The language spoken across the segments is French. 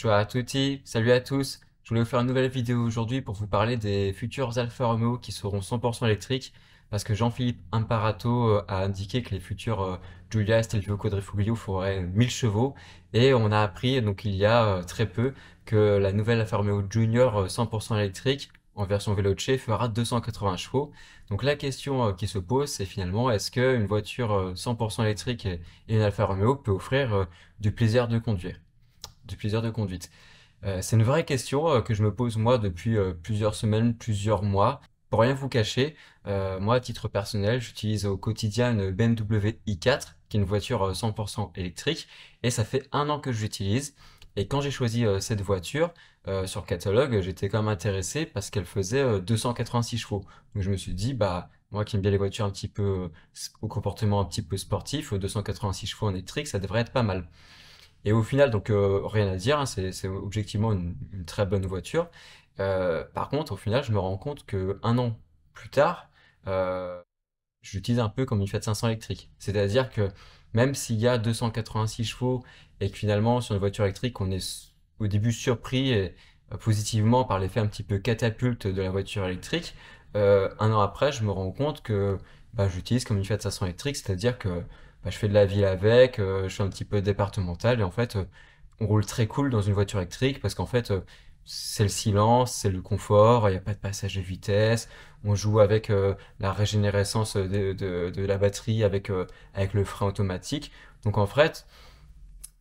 Ciao à tutti, salut à tous. Je voulais vous faire une nouvelle vidéo aujourd'hui pour vous parler des futurs Alfa Romeo qui seront 100% électriques parce que Jean-Philippe Imparato a indiqué que les futurs Giulia, Stelvio Quadrifoglio feraient 1000 chevaux et on a appris donc il y a très peu que la nouvelle Alfa Romeo Junior 100% électrique en version Veloce fera 280 chevaux. Donc la question qui se pose c'est finalement est-ce qu'une voiture 100% électrique et une Alfa Romeo peut offrir du plaisir de conduire? Du plaisir de conduite. C'est une vraie question que je me pose moi depuis plusieurs semaines, plusieurs mois. Pour rien vous cacher, moi à titre personnel, j'utilise au quotidien une BMW i4, qui est une voiture 100% électrique, et ça fait un an que je l'utilise. Et quand j'ai choisi cette voiture sur le catalogue, j'étais quand même intéressé parce qu'elle faisait 286 chevaux. Donc je me suis dit, bah moi qui aime bien les voitures un petit peu au comportement un petit peu sportif, 286 chevaux en électrique, ça devrait être pas mal. Et au final, donc rien à dire, hein, c'est objectivement une très bonne voiture. Par contre, au final, je me rends compte que un an plus tard, euh, je l'utilise un peu comme une Fiat 500 électrique. C'est-à-dire que même s'il y a 286 chevaux et que finalement sur une voiture électrique, on est au début surpris positivement par l'effet un petit peu catapulte de la voiture électrique, un an après, je me rends compte que bah, j'utilise comme une Fiat 500 électrique, c'est-à-dire que bah, je fais de la ville avec, je fais un petit peu départemental et en fait, on roule très cool dans une voiture électrique parce qu'en fait, c'est le silence, c'est le confort, il n'y a pas de passage de vitesse, on joue avec la régénérescence de la batterie avec le frein automatique. Donc en fait,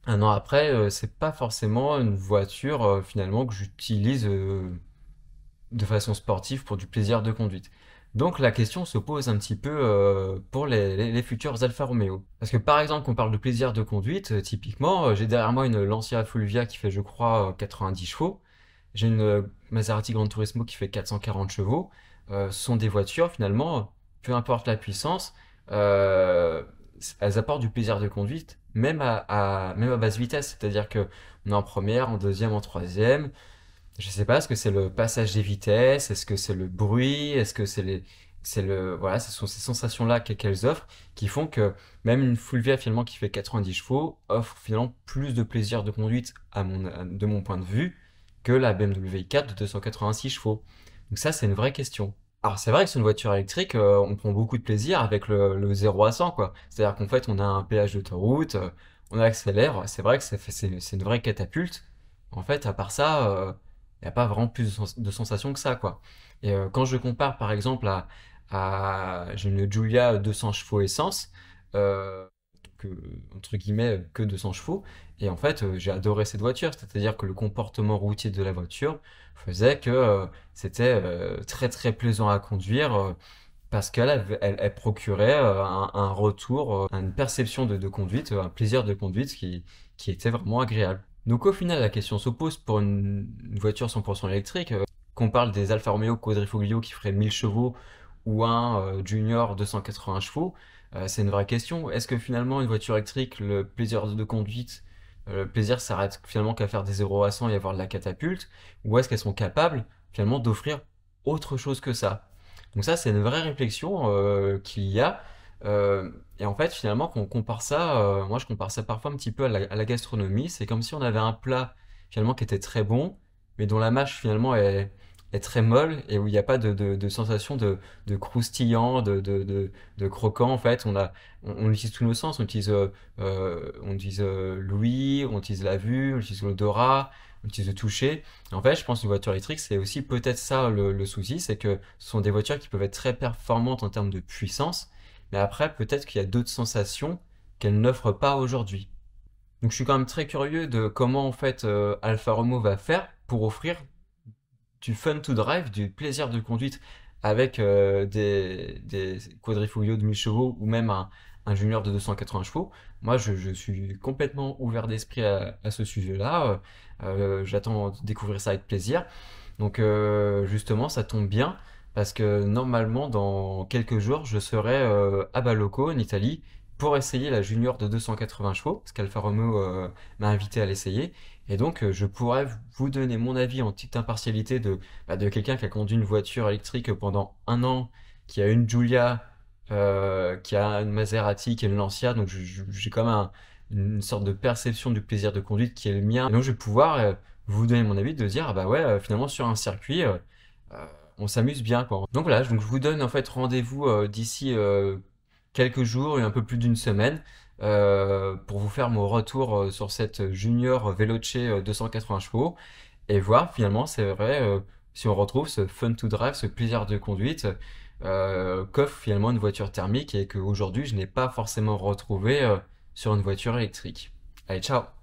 un an après, c'est pas forcément une voiture finalement que j'utilise de façon sportive pour du plaisir de conduite. Donc la question se pose un petit peu pour les futurs Alfa Romeo. Parce que par exemple, qu'on parle de plaisir de conduite, typiquement, j'ai derrière moi une Lancia Fulvia qui fait je crois 90 chevaux. J'ai une Maserati Gran Turismo qui fait 440 chevaux. Ce sont des voitures finalement, peu importe la puissance, euh, elles apportent du plaisir de conduite, même à basse vitesse. C'est-à-dire que on est en première, en deuxième, en troisième. Je sais pas, est-ce que c'est le passage des vitesses, est-ce que c'est le bruit, est-ce que voilà, ce sont ces sensations-là qu'elles offrent qui font que même une Fulvia finalement qui fait 90 chevaux offre finalement plus de plaisir de conduite de mon point de vue que la BMW i4 de 286 chevaux. Donc ça, c'est une vraie question. Alors c'est vrai que sur une voiture électrique, on prend beaucoup de plaisir avec le 0 à 100, quoi. C'est-à-dire qu'en fait, on a un péage d'autoroute, on accélère, c'est vrai que c'est une vraie catapulte. En fait, à part ça, il n'y a pas vraiment plus de sensations que ça, quoi. Et quand je compare par exemple j'ai une Giulia 200 chevaux essence, donc, entre guillemets que 200 chevaux, et en fait j'ai adoré cette voiture, c'est-à-dire que le comportement routier de la voiture faisait que c'était très très plaisant à conduire. Parce elle procurait un retour, une perception de conduite, un plaisir de conduite qui était vraiment agréable. Donc au final, la question se pose pour une voiture 100% électrique, qu'on parle des Alfa Romeo Quadrifoglio qui feraient 1000 chevaux ou un Junior 280 chevaux, c'est une vraie question. Est-ce que finalement une voiture électrique, le plaisir de conduite, le plaisir s'arrête finalement qu'à faire des 0 à 100 et avoir de la catapulte, ou est-ce qu'elles sont capables finalement d'offrir autre chose que ça? Donc ça, c'est une vraie réflexion qu'il y a. Et en fait, finalement, quand on compare ça, moi je compare ça parfois un petit peu à la gastronomie. C'est comme si on avait un plat finalement qui était très bon, mais dont la mâche finalement est très molle et où il n'y a pas de sensation de croustillant, de croquant. En fait, on utilise tous nos sens. On utilise l'ouïe, on utilise la vue, on utilise l'odorat, on utilise le toucher. En fait, je pense qu'une voiture électrique, c'est aussi peut-être ça le souci, c'est que ce sont des voitures qui peuvent être très performantes en termes de puissance, mais après, peut-être qu'il y a d'autres sensations qu'elles n'offrent pas aujourd'hui. Donc je suis quand même très curieux de comment en fait Alfa Romeo va faire pour offrir du fun to drive, du plaisir de conduite avec des quadrifoglios de 1000 chevaux ou même un junior de 280 chevaux. Moi, je suis complètement ouvert d'esprit à ce sujet-là. J'attends de découvrir ça avec plaisir. Donc justement, ça tombe bien parce que normalement, dans quelques jours, je serai à Balocco, en Italie, pour essayer la Junior de 280 chevaux, parce qu'Alfa Romeo m'a invité à l'essayer. Et donc, je pourrais vous donner mon avis en petite impartialité de quelqu'un qui a conduit une voiture électrique pendant un an, qui a une Giulia, qui a une Maserati, qui a une Lancia. Donc, j'ai quand même une sorte de perception du plaisir de conduite qui est le mien. Et donc je vais pouvoir vous donner mon avis, de dire, ah bah ouais, finalement sur un circuit, euh, on s'amuse bien, quoi. Donc voilà, donc je vous donne en fait rendez-vous d'ici quelques jours et un peu plus d'une semaine pour vous faire mon retour sur cette Junior Veloce 280 chevaux et voir finalement, c'est vrai, si on retrouve ce fun to drive, ce plaisir de conduite qu'offre finalement une voiture thermique et qu'aujourd'hui je n'ai pas forcément retrouvé sur une voiture électrique. Allez, ciao!